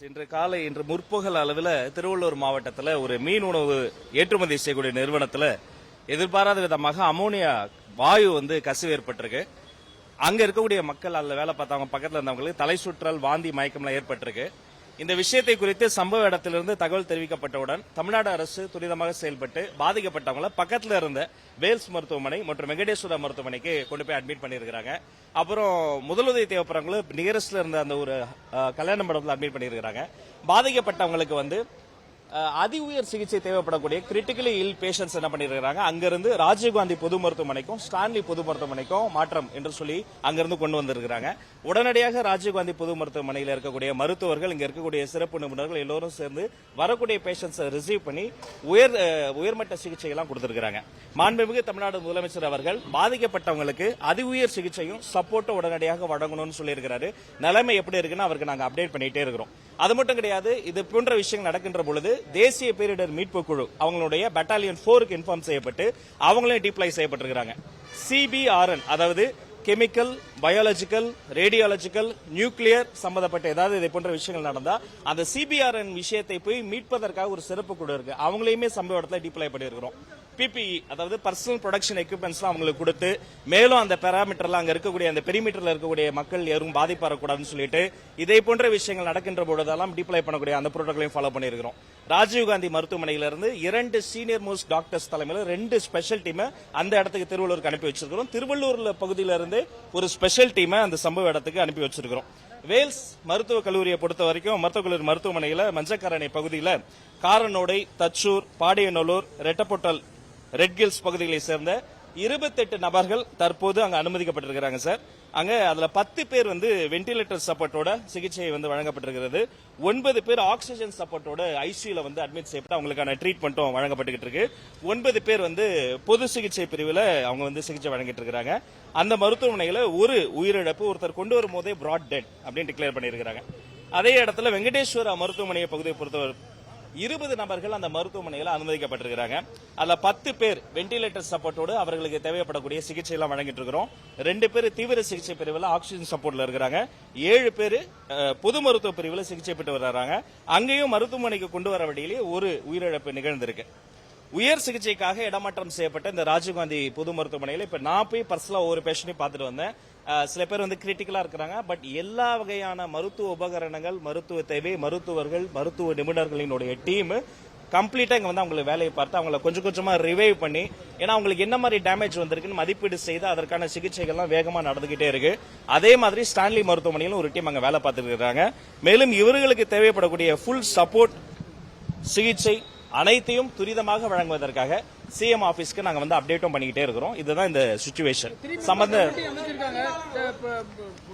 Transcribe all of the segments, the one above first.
இன்று முற்பகல் அளவில் திருவள்ளூர் மாவட்டத்தில் ஒரு மீன் உணவு ஏற்றுமதி செய்யக்கூடிய நிறுவனத்தில் எதிர்பாராத விதமாக அமோனியா வாயு கசிவு ஏற்பட்டிருக்கு. அங்க இருக்கக்கூடிய மக்கள் அதில் வேலை பார்த்தவங்க பக்கத்தில் இருந்தவங்களுக்கு தலை சுற்றல், வாந்தி, மயக்கம்லாம் ஏற்பட்டிருக்கு. இந்த விஷயத்தை குறித்து சம்பவ இடத்திலிருந்து தகவல் தெரிவிக்கப்பட்டவுடன் தமிழ்நாடு அரசு துரிதமாக செயல்பட்டு பாதிக்கப்பட்டவங்களை பக்கத்தில் இருந்த வேல்ஸ் மருத்துவமனை மற்றும் வெங்கடேஸ்வரா மருத்துவமனைக்கு கொண்டு போய் அட்மிட் பண்ணியிருக்கிறாங்க. அப்புறம் முதலுதவி தேவைப்படுறவங்களும் நியரஸ்ட்ல இருந்த அந்த ஒரு கல்யாண மண்டபத்தில் அட்மிட் பண்ணியிருக்கிறாங்க. பாதிக்கப்பட்டவங்களுக்கு அதி உயர் சிகிச்சை தேவைப்படக்கூடிய கிரிட்டிக்கலி இல் பேஷன்ஸ் என்ன பண்ணிருக்காங்க, அங்கிருந்து ராஜீவ்காந்தி பொது மருத்துவமனைக்கும் ஸ்டான்லி பொது மருத்துவமனைக்கும் மாற்றம் என்று சொல்லி அங்கிருந்து கொண்டு வந்திருக்கிறாங்க. உடனடியாக ராஜீவ்காந்தி பொது மருத்துவமனையில் இருக்கக்கூடிய மருத்துவர்கள், இங்க இருக்கக்கூடிய சிறப்பு நிபுணர்கள் எல்லோரும் சேர்ந்து வரக்கூடிய பேஷன்ஸை ரிசீவ் பண்ணி உயர்மட்ட சிகிச்சை எல்லாம் கொடுத்திருக்கிறாங்க. மாண்புமிகு தமிழ்நாடு முதலமைச்சர் அவர்கள் பாதிக்கப்பட்டவங்களுக்கு அதி உயர் சிகிச்சையும் சப்போர்ட்டும் உடனடியாக வழங்கணும்னு சொல்லியிருக்கிறாரு. நிலைமை எப்படி இருக்குன்னு அவருக்கு நாங்க அப்டேட் பண்ணிட்டே இருக்கிறோம். அது மட்டும் கிடையாது, இது போன்ற விஷயங்கள் நடக்கின்ற பொழுது தேசிய பேரிடர் மீட்பு குழு அவங்களுடைய பட்டாலியன் 4க்கு இன்ஃபார்ம் செய்யப்பட்டு அவங்களே டிப்ளை செய்யப்பட்டிருக்கிறாங்க. CBRN, அதாவது கெமிக்கல், பயாலஜிக்கல், ரேடியாலஜிக்கல், நியூக்ளியர் சம்பந்தப்பட்ட ஏதாவது இதை போன்ற விஷயங்கள் நடந்தா அந்த CBRN விஷயத்தை போய் மீட்பதற்காக ஒரு சிறப்பு குழு இருக்கு. அவங்களையுமே சம்பவ இடத்துல டிப்ளை பண்ணியிருக்கிறோம். PPE, அதாவது பர்சனல் ப்ரொடக்ஷன் எக்யூப்மெண்ட்ஸ் அவங்களுக்கு கொடுத்து மேலும் அந்த பேராமீட்டர்ல அங்க இருக்கக்கூடிய அந்த பெரிமீட்டர்ல இருக்கக்கூடிய மக்கள் யாரும் பாதிப்படக்கூடாதுன்னு சொல்லிட்டு இதே போன்ற விஷயங்கள் நடக்கின்ற பொழுதெல்லாம் டிப்ளை பண்ணக்கூடிய அந்த புரோட்டோகாலையும் ஃபாலோ பண்ணியிருக்கிறோம். ராஜீவ்காந்தி மருத்துவமனையிலிருந்து 2 சீனியர் மோஸ்ட் டாக்டர்ஸ் தலைமையில் 2 ஸ்பெஷல் டீமை அந்த இடத்துக்கு திருவள்ளூருக்கு அனுப்பி வச்சிருக்கிறோம். திருவள்ளூர்ல பகுதியிலிருந்து ஒரு ஸ்பெஷல் டீமை அந்த சம்பவ இடத்துக்கு அனுப்பி வச்சிருக்கிறோம். வேல்ஸ் மருத்துவக் கல்லூரியை பொறுத்த வரைக்கும் மருத்துவக் கல்லூரி மருத்துவமனையில மஞ்சக்கரணை பகுதியில் காரனோடை, தச்சூர், பாடியநல்லூர், ரெட்டப்பொட்டல், ரெட்கில்ஸ் பகுதிகளை சேர்ந்த 28 நபர்கள் தற்போது அங்க அனுமதிக்கப்பட்டிருக்கிறாங்க சார். அங்க அதுல 10 பேர் வென்டிலேட்டர் சப்போர்ட்டோட சிகிச்சை வழங்கப்பட்டிருக்கிறது. 9 பேர் ஆக்சிஜன் சப்போர்ட்டோட ஐசியூல அட்மிட் செய்யப்பட்டு அவங்களுக்கான ட்ரீட்மெண்ட்டும் வழங்கப்பட்டு இருக்கு. 9 பேர் பொது சிகிச்சை பிரிவில் அவங்க சிகிச்சை வழங்கிட்டு இருக்காங்க. அந்த மருத்துவமனையில ஒரு உயிரிழப்பு, ஒருத்தர் கொண்டு வரும் போதே பிராட் டெட் அப்படின்னு டிக்ளேர் பண்ணியிருக்காங்க. அதே இடத்துல வெங்கடேஸ்வரா மருத்துவமனையை பகுதியை பொறுத்தவரை 20 நபர்கள் அந்த மருத்துவமனையில் அனுமதிக்கப்பட்டிருக்கிறாங்க. அதுல 10 பேர் வென்டிலேட்டர் சப்போர்ட்டோடு அவர்களுக்கு தேவைப்படக்கூடிய சிகிச்சை எல்லாம் வழங்கிட்டு இருக்கிறோம். 2 பேர் தீவிர சிகிச்சை பிரிவில் ஆக்சிஜன் சப்போர்ட்ல இருக்கிறாங்க. 7 பேர் பொது மருத்துவ பிரிவில் சிகிச்சை பெற்று வர்றாங்க. அங்கேயும் மருத்துவமனைக்கு கொண்டு வர வழியிலேயே ஒரு உயிரிழப்பு நிகழ்ந்திருக்கு. உயர் சிகிச்சைக்காக இடமாற்றம் செய்யப்பட்ட இந்த ராஜீவ்காந்தி பொது மருத்துவமனையில் இப்ப நான் போய் பர்சனலா ஒவ்வொரு பேஷண்டையும் பார்த்துட்டு வந்தேன். சில பேர் கிரிட்டிக்கலா இருக்கிறாங்க. பட் எல்லா வகையான மருத்துவ உபகரணங்கள், மருத்துவ தேவை, மருத்துவர்கள், மருத்துவ நிபுணர்களினுடைய டீம் கம்ப்ளீட்டா இங்க அவங்களுக்கு வேலையை பார்த்து அவங்களை கொஞ்சம் கொஞ்சமா ரிவைவ் பண்ணி, ஏன்னா அவங்களுக்கு என்ன மாதிரி டேமேஜ் வந்திருக்குன்னு மதிப்பீடு செய்து அதற்கான சிகிச்சைகள்லாம் வேகமா நடந்துகிட்டே இருக்கு. அதே மாதிரி ஸ்டான்லி மருத்துவமனையிலும் ஒரு டீம் அங்க வேலை பார்த்துட்டு இருக்காங்க. மேலும் இவர்களுக்கு தேவைப்படக்கூடிய ஃபுல் சப்போர்ட், சிகிச்சை அனைத்தையும் துரிதமாக வழங்குவதற்காக சிஎம் ஆபீஸ்க்கு நாங்க அப்டேட்டும் பண்ணிக்கிட்டே இருக்கிறோம். இதுதான் இந்த சிச்சுவேஷன் சம்பந்த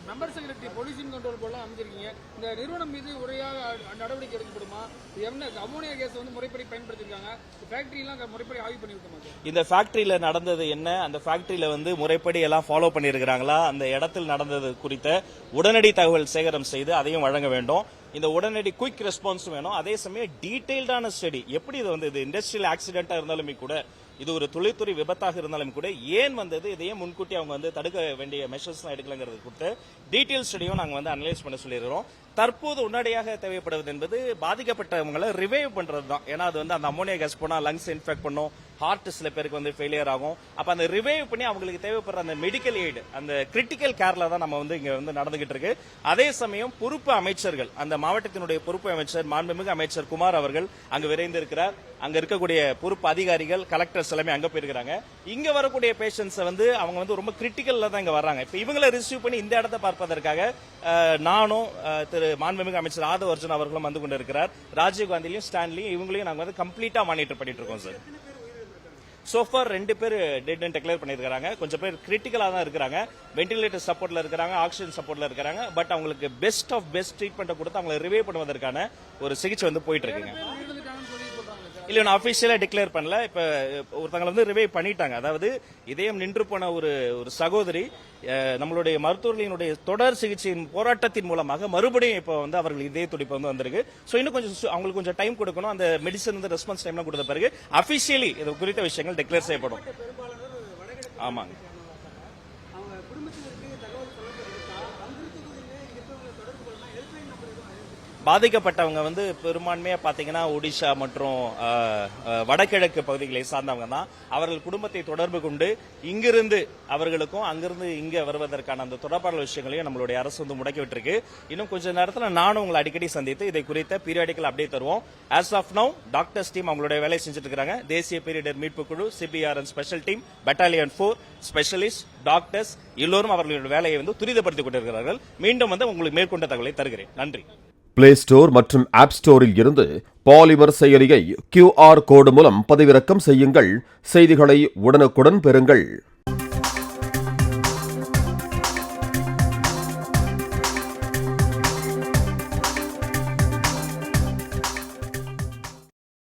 மெம்பர் செக்ரட்டரி பொல்யூஷன் கண்ட்ரோல் போல அமைச்சிருக்கீங்க. இந்த நிறுவனம் மீது உரையாக நடவடிக்கை எடுக்கப்படுமா? என்ன அமோனியா கேஸ் முறைப்படி பயன்படுத்திருக்காங்க, ஃபேக்டரி எல்லாம் முறைப்படி ஆய்வு பண்ணிருக்கோம். இந்த ஃபேக்டரியில நடந்தது என்ன, அந்த ஃபேக்டரியில முறைப்படி எல்லாம் ஃபாலோ பண்ணிருக்காங்களா, அந்த இடத்தில் நடந்தது குறித்த உடனடி தகவல் சேகரம் செய்து அதையும் வழங்க வேண்டும். இந்த உடனடி குயிக் ரெஸ்பான்ஸ் வேணும். அதே சமயம் டீடைல்டான ஸ்டடி, எப்படி இது இண்டஸ்ட்ரியல் ஆக்சிடென்டா இருந்தாலுமே கூட, இது ஒரு தொழில்துறை விபத்தாக இருந்தாலும் கூட ஏன் வந்தது, இதையே முன்கூட்டி அவங்க தடுக்க வேண்டிய மெஷர்ஸ் எடுக்கலங்கிறது கொடுத்து டீடைல் ஸ்டடியும் நாங்க அனலைஸ் பண்ண சொல்லியிருக்கிறோம். தற்போது உடனடியாக தேவைப்படுவது என்பது பாதிக்கப்பட்டவங்களை ரிவைவ் பண்றது தான். ஏன்னா அது அந்த அமோனியா கேஸ் போனா லங்ஸ் இன்ஃபெக்ட் பண்ணும், ஹார்ட் சில பேருக்கு ஃபெயிலியர் ஆகும். அப்ப அந்த ரிவைவ் பண்ணி அவங்களுக்கு தேவைப்படுற அந்த மெடிக்கல் எய்டு, அந்த கிரிட்டிக்கல் கேர்ல தான் நம்ம இங்க நடந்துகிட்டு இருக்கு. அதே சமயம் பொறுப்பு அமைச்சர்கள், அந்த மாவட்டத்தினுடைய பொறுப்பு அமைச்சர் மாண்புமிகு அமைச்சர் குமார் அவர்கள் அங்கு விரைந்து இருக்கிறார். அங்க இருக்கக்கூடிய பொறுப்பு அதிகாரிகள், கலெக்டர்ஸ் எல்லாமே அங்க போயிருக்காங்க. இங்க வரக்கூடிய பேஷன்ஸ் அவங்க ரொம்ப கிரிட்டிக்கல்ல தான் இங்க வர்றாங்க. இப்ப இவங்களை ரிசீவ் பண்ணி இந்த இடத்தை பார்ப்பதற்காக நானும் திரு மாண்புமிகு அமைச்சர் ஆதவ் அர்ஜுன் அவர்களும் வந்து கொண்டிருக்கிறார். ராஜீவ்காந்திலையும் ஸ்டான்லியும் இவங்களையும் நாங்க கம்ப்ளீட்டா மானிட்டர் பண்ணிட்டு இருக்கோம் சார். சோஃபார் 2 பேர் டெட் டிக்ளேர் பண்ணிருக்காங்க. கொஞ்சம் பேர் கிரிட்டிக்கலா தான் இருக்காங்க. வென்டிலேட்டர் சப்போர்ட்ல இருக்காங்க, ஆக்சிஜன் சப்போர்ட்ல இருக்காங்க. பட் அவங்களுக்கு பெஸ்ட் ஆஃப் பெஸ்ட் ட்ரீட்மெண்ட் கொடுத்து அவங்களை ரிவைவ் பண்ணுவதற்கான ஒரு சிகிச்சை போயிட்டு இருக்குங்க. இல்ல நான் அபிஷியலா டிக்ளேர் பண்ணல. இப்ப ஒருத்தங்களை ரிவைவ் பண்ணிட்டாங்க. அதாவது இதயம் நின்று போன ஒரு சகோதரி நம்மளுடைய மருத்துவர்களினுடைய தொடர் சிகிச்சையின் போராட்டத்தின் மூலமாக மறுபடியும் இப்ப அவர்கள் இதய துடிப்பு வந்திருக்கு. சோ இன்னும் கொஞ்சம் அவங்களுக்கு கொஞ்சம் டைம் கொடுக்கணும். அந்த மெடிசன் ரெஸ்பான்ஸ் டைம்லாம் கொடுத்த பிறகு அபிஷியலி இது குறித்த விஷயங்கள் டிக்ளேர் செய்யப்படும். ஆமாங்க. பாதிக்கப்பட்டவங்க வந்து பெரும்பான்மையா பாத்தீங்கன்னா ஒடிஷா மற்றும் வடகிழக்கு பகுதிகளை சார்ந்தவங்க தான். அவர்கள் குடும்பத்தை தொடர்பு கொண்டு இங்கிருந்து அவர்களுக்கும் அங்கிருந்து இங்க வருவதற்கான அந்த தொடர்பான விஷயங்களையும் நம்மளுடைய அரசு வந்து முடக்கி விட்டுருக்கு. இன்னும் கொஞ்ச நேரத்துல நானும் உங்களை அடிக்கடி சந்தித்து இதை குறித்த பீரியாடிக்கல் அப்டேட் தருவோம். As of now doctors team அவங்களுடைய வேலையை செஞ்சுட்டு இருக்காங்க. தேசிய பேரிடர் மீட்பு குழு, CBRN special team, battalion 4 specialist, doctors எல்லோரும் அவர்களுடைய வேலையை வந்து துரிதப்படுத்திக் கொண்டிருக்கிறார்கள். மீண்டும் வந்து உங்களுக்கு மேற்கொண்ட தகவலை தருகிறேன். நன்றி. பிளே ஸ்டோர் மற்றும் ஆப் ஸ்டோரில் இருந்து பாலிமர் செயலியை QR கோடு மூலம் பதிவிறக்கம் செய்யுங்கள். செய்திகளை உடனுக்குடன் பெறுங்கள்.